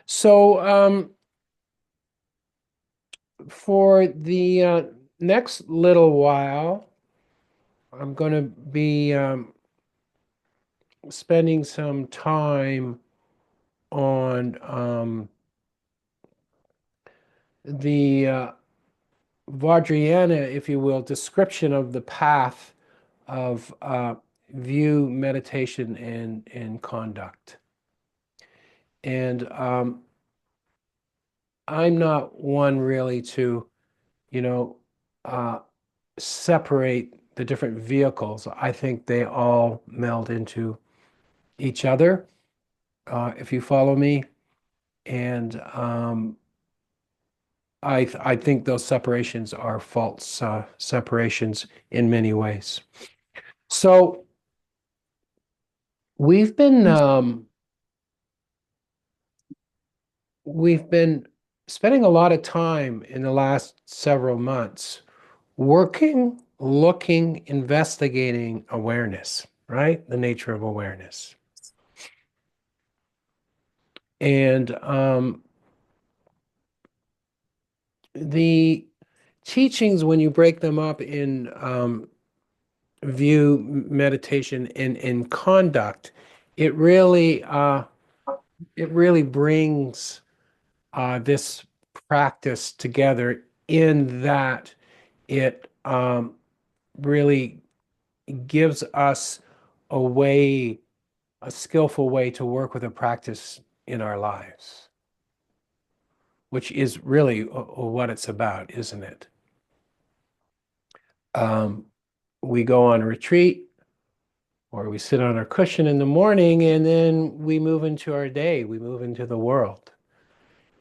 So, for the next little while, I'm going to be spending some time on the Vajrayana, if you will, description of the path of view, meditation, and conduct. And I'm not one really to, you know, uh, separate the different vehicles. I think they all meld into each other, if you follow me. And I think those separations are false separations in many ways. So we've been we've been spending a lot of time in the last several months working, looking, investigating awareness, right? The nature of awareness. And the teachings, when you break them up in view, meditation, and conduct, it really brings this practice together in that it really gives us a way, a skillful way to work with a practice in our lives, which is really what it's about, isn't it? Um, we go on a retreat or we sit on our cushion in the morning and then we move into our day, we move into the world.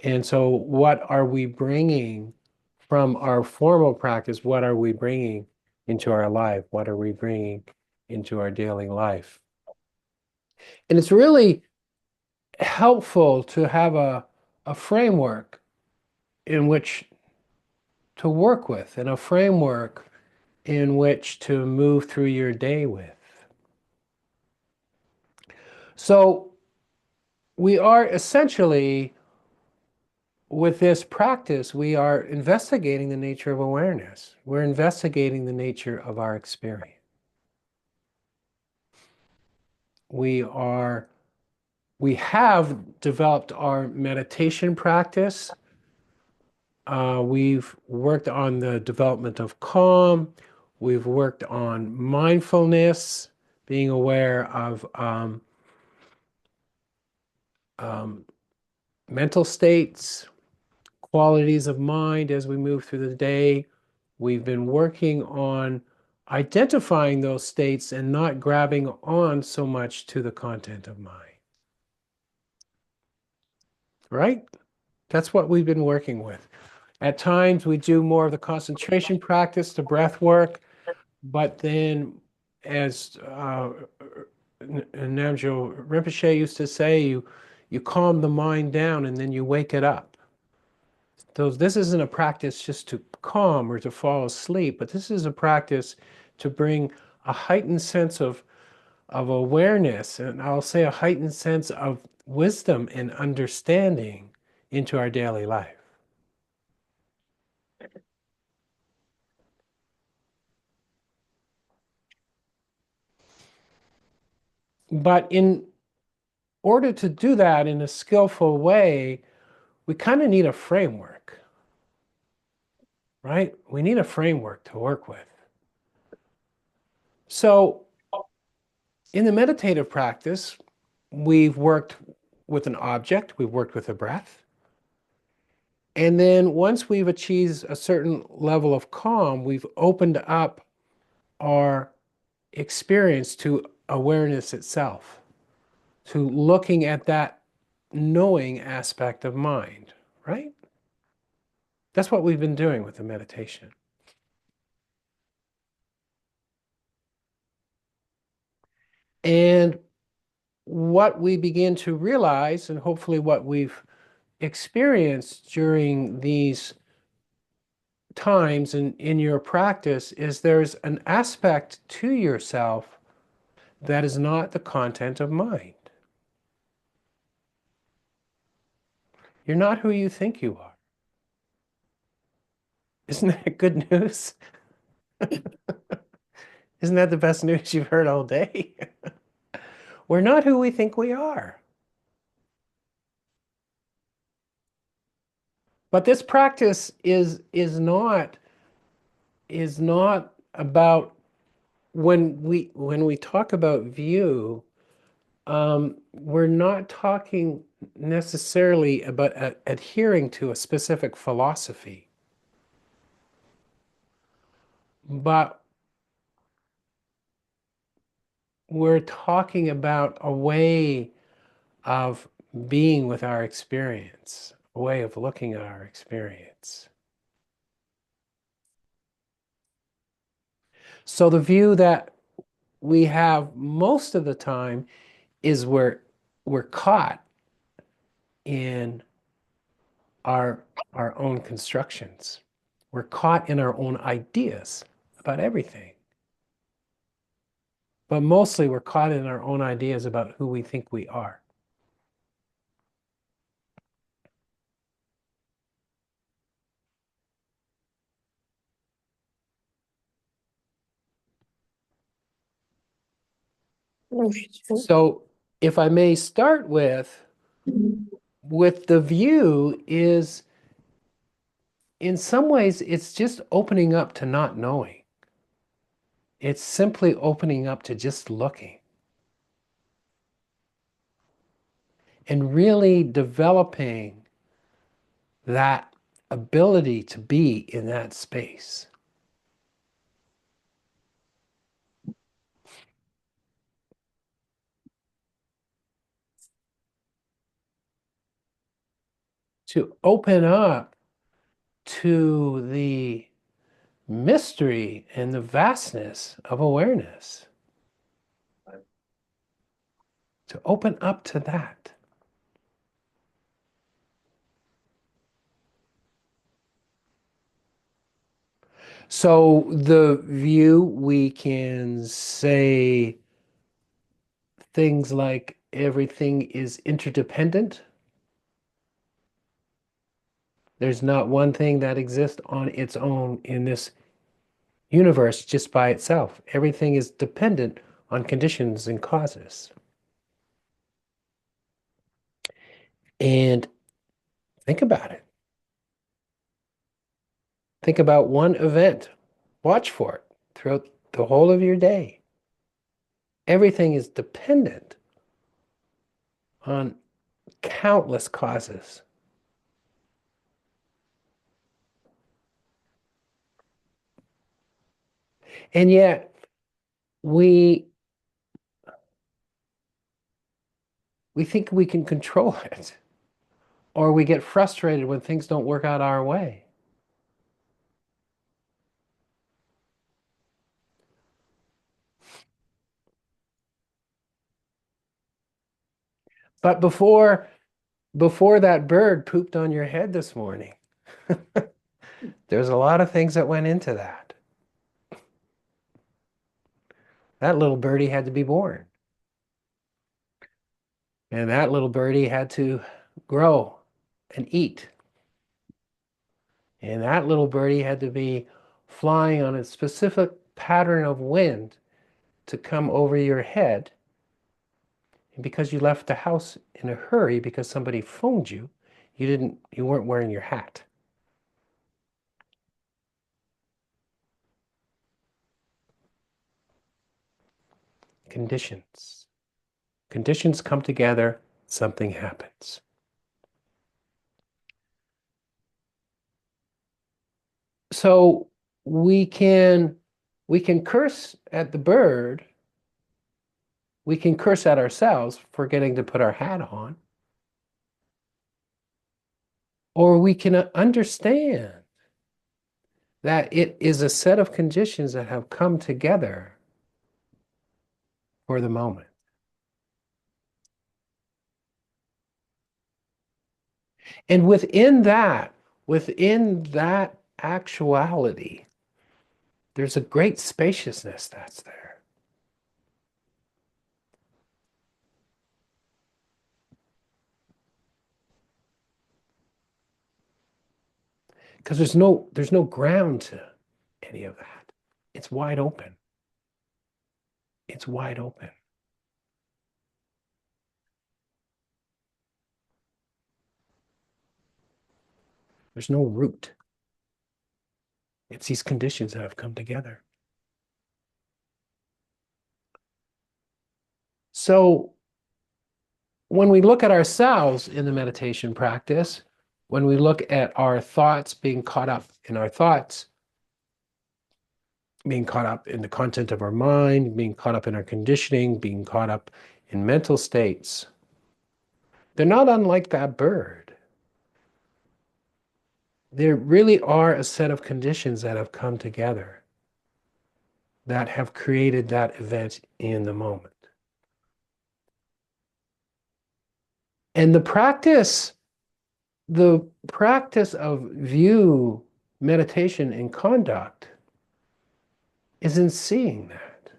And so, what are we bringing from our formal practice? What are we bringing into our life? What are we bringing into our daily life? And it's really helpful to have a framework in which to work with and a framework in which to move through your day with. So, we are essentially, with this practice, we are investigating the nature of awareness. We're investigating the nature of our experience. We are, we have developed our meditation practice. We've worked on the development of calm. We've worked on mindfulness, being aware of um, mental states, qualities of mind as we move through the day. We've been working on identifying those states and not grabbing on so much to the content of mind. Right? That's what we've been working with. At times, we do more of the concentration practice, the breath work, but then, as Namjo Rinpoche used to say, you calm the mind down and then you wake it up. So this isn't a practice just to calm or to fall asleep, but this is a practice to bring a heightened sense of awareness, and I'll say a heightened sense of wisdom and understanding into our daily life. But in order to do that in a skillful way, we kind of need a framework, right? We need a framework to work with. So in the meditative practice, we've worked with an object, we've worked with a breath. And then once we've achieved a certain level of calm, we've opened up our experience to awareness itself, to looking at that knowing aspect of mind, right? That's what we've been doing with the meditation. And what we begin to realize, and hopefully what we've experienced during these times in your practice, is there's an aspect to yourself that is not the content of mind. You're not who you think you are. Isn't that good news? Isn't that the best news you've heard all day? We're not who we think we are. But this practice is not about when we talk about view, we're not talking necessarily about adhering to a specific philosophy, but we're talking about a way of being with our experience, a way of looking at our experience. So the view that we have most of the time is we're caught in our our own constructions. We're caught in our own ideas about everything. But mostly we're caught in our own ideas about who we think we are. So if I may start with the view is in some ways it's just opening up to not knowing. It's simply opening up to just looking and really developing that ability to be in that space. To open up to the mystery and the vastness of awareness. To open up to that. So the view, we can say things like everything is interdependent. There's not one thing that exists on its own in this universe just by itself. Everything is dependent on conditions and causes. And think about it. Think about one event. Watch for it throughout the whole of your day. Everything is dependent on countless causes. And yet we we think we can control it, or we get frustrated when things don't work out our way. But before that bird pooped on your head this morning, there's a lot of things that went into that. That little birdie had to be born. And that little birdie had to grow and eat. And that little birdie had to be flying on a specific pattern of wind to come over your head. And because you left the house in a hurry because somebody phoned you, you weren't wearing your hat. Conditions. Conditions come together, something happens. So we can curse at the bird, we can curse at ourselves for forgetting to put our hat on, or we can understand that it is a set of conditions that have come together for the moment. And within that actuality, there's a great spaciousness that's there. because there's no ground to any of that. It's wide open. It's wide open. There's no root. It's these conditions that have come together. So when we look at ourselves in the meditation practice, when we look at our thoughts, being caught up in our thoughts, being caught up in the content of our mind, being caught up in our conditioning, being caught up in mental states, they're not unlike that bird. There really are a set of conditions that have come together that have created that event in the moment. And the practice of view, meditation, and conduct is in seeing that.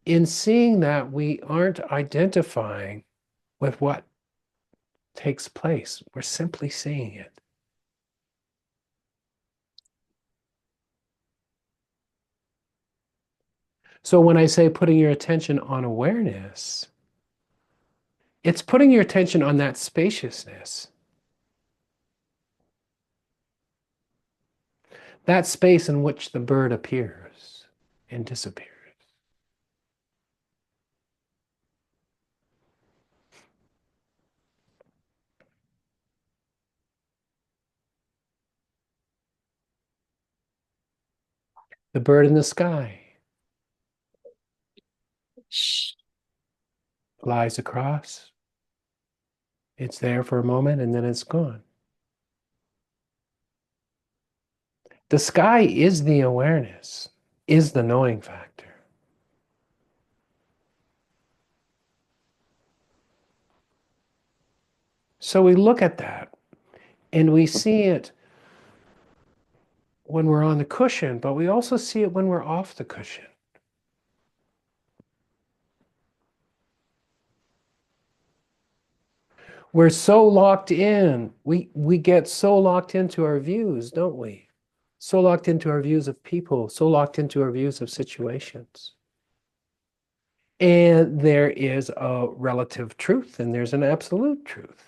In seeing that, we aren't identifying with what takes place. We're simply seeing it. So when I say putting your attention on awareness, it's putting your attention on that spaciousness, that space in which the bird appears and disappears. The bird in the sky flies across. It's there for a moment and then it's gone. The sky is the awareness, is the knowing factor. So we look at that and we see it when we're on the cushion, but we also see it when we're off the cushion. We're so locked in. We get so locked into our views, don't we? So locked into our views of people, so locked into our views of situations. And there is a relative truth and there's an absolute truth.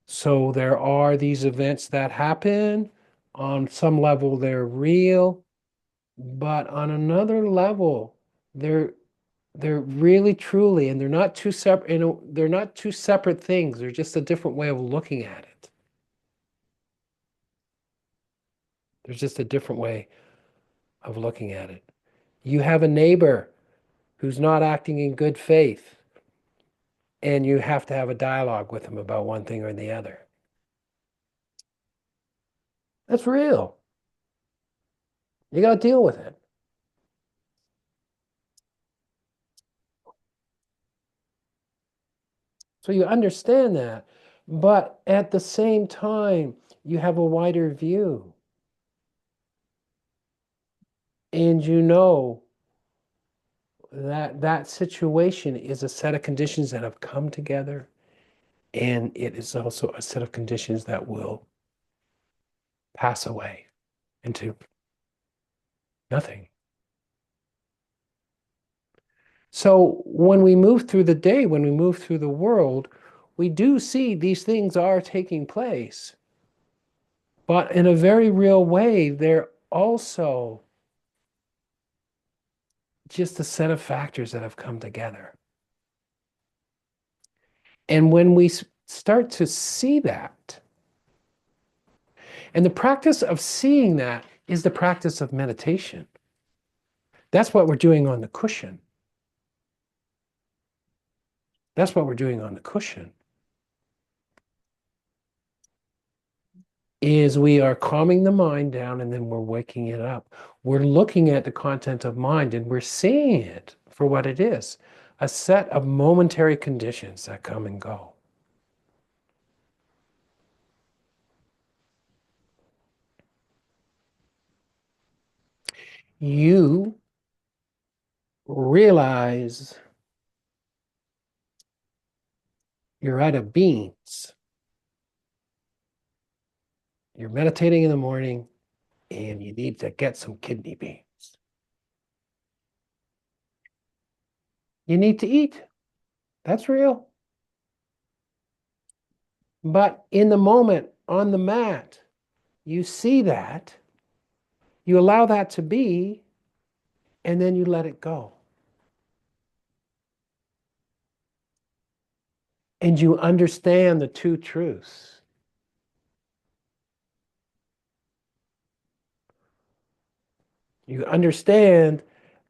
So there are these events that happen. On some level, they're real, but on another level, they're really truly, and they're not two separate, they're not two separate things. They're just a different way of looking at it. There's just a different way of looking at it. You have a neighbor who's not acting in good faith, and you have to have a dialogue with him about one thing or the other. That's real. You got to deal with it. So you understand that. But at the same time, you have a wider view. And you know that that situation is a set of conditions that have come together. And it is also a set of conditions that will pass away into nothing. So when we move through the day, when we move through the world, we do see these things are taking place. But in a very real way, they're also just a set of factors that have come together. And when we start to see that, and the practice of seeing that is the practice of meditation. That's what we're doing on the cushion. That's what we're doing on the cushion. Is we are calming the mind down and then we're waking it up. We're looking at the content of mind and we're seeing it for what it is, a set of momentary conditions that come and go. You realize You're out of beans. You're meditating in the morning and you need to get some kidney beans. You need to eat. That's real. But in the moment on the mat, you see that, you allow that to be, and then you let it go. And you understand the two truths. You understand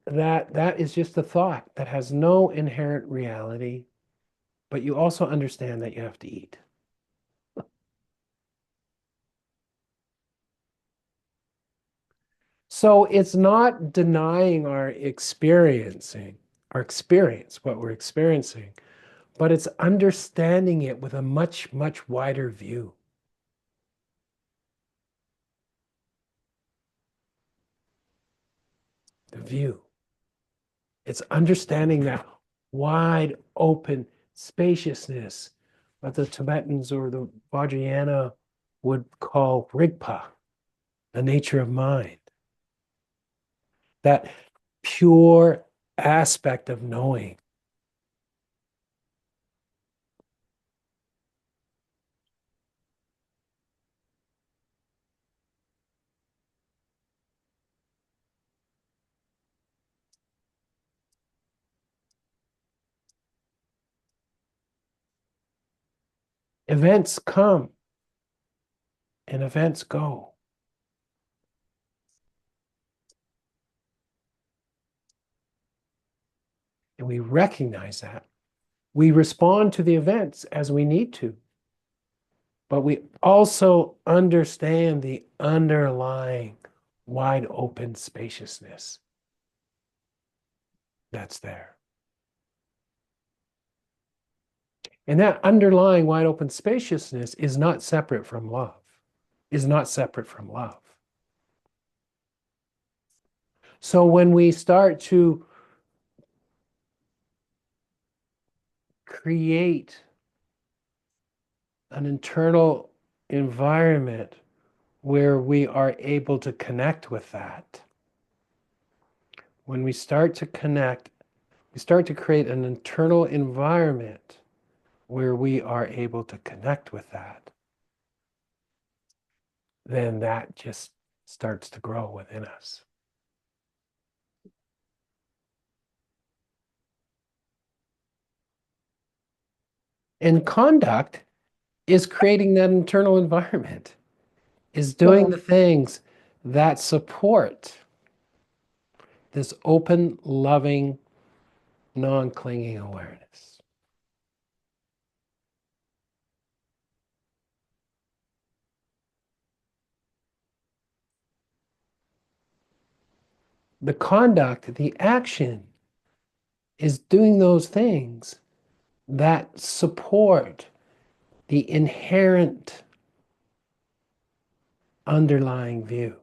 that that is just a thought that has no inherent reality, but you also understand that you have to eat. So it's not denying our experience, what we're experiencing, but it's understanding it with a much, much wider view. The view. It's understanding that wide open spaciousness, what the Tibetans or the Vajrayana would call rigpa, the nature of mind. That pure aspect of knowing. Events come and events go. And we recognize that. We respond to the events as we need to, but we also understand the underlying wide open spaciousness that's there. And that underlying wide open spaciousness is not separate from love, is not separate from love. So when we start to create an internal environment where we are able to connect with that, when we start to connect, we start to create an internal environment where we are able to connect with that, then that just starts to grow within us. And conduct is creating that internal environment, is doing the things that support this open, loving, non-clinging awareness. The conduct, the action, is doing those things that support the inherent underlying view.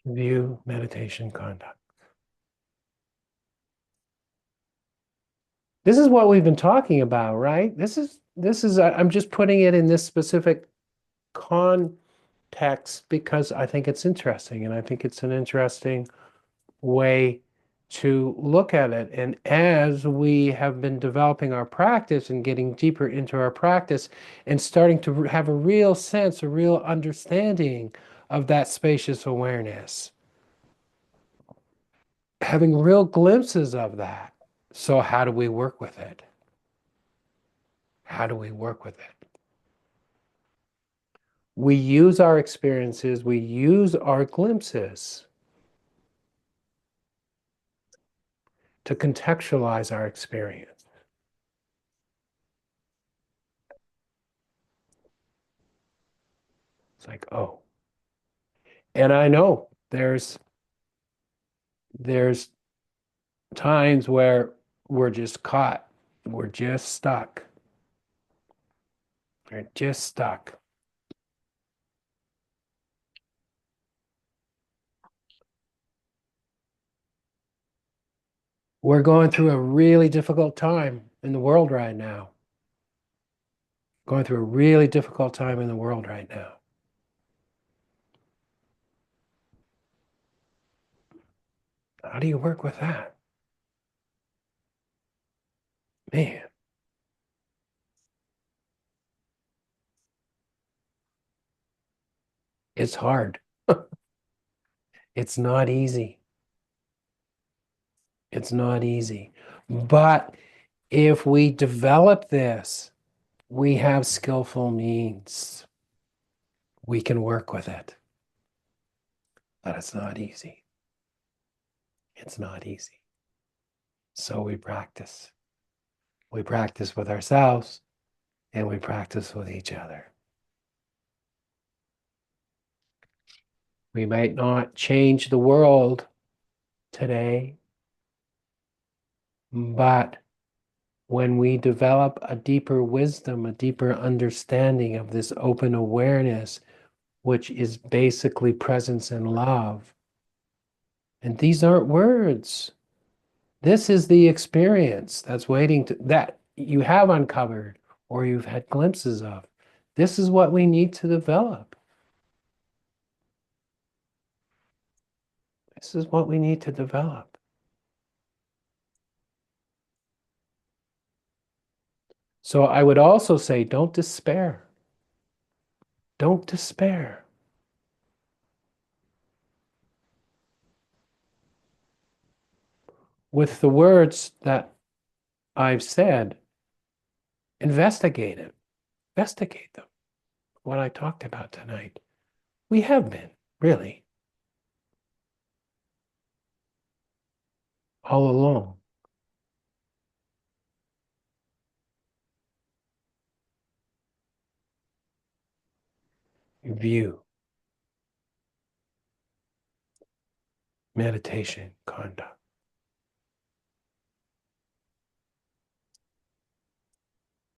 View, meditation, conduct. This is what we've been talking about, right? I'm just putting it in this specific context because I think it's interesting and I think it's an interesting way to look at it. And as we have been developing our practice and getting deeper into our practice and starting to have a real sense, a real understanding of that spacious awareness, having real glimpses of that. So how do we work with it? How do we work with it? We use our experiences, we use our glimpses to contextualize our experience. It's like, oh. And I know there's times where we're just caught We're just stuck. We're just stuck. We're going through a really difficult time in the world right now. Going through a really difficult time in the world right now. How do you work with that? Man, it's hard. It's not easy. It's not easy. But if we develop this, we have skillful means. We can work with it. But it's not easy. It's not easy. So we practice. We practice with ourselves and we practice with each other. We might not change the world today, but when we develop a deeper wisdom, a deeper understanding of this open awareness, which is basically presence and love, and these aren't words. This is the experience that's waiting to, that you have uncovered or you've had glimpses of. This is what we need to develop. This is what we need to develop. So I would also say, don't despair. Don't despair. With the words that I've said, investigate it. Investigate them. What I talked about tonight. We have been, really, all along. View, meditation, conduct.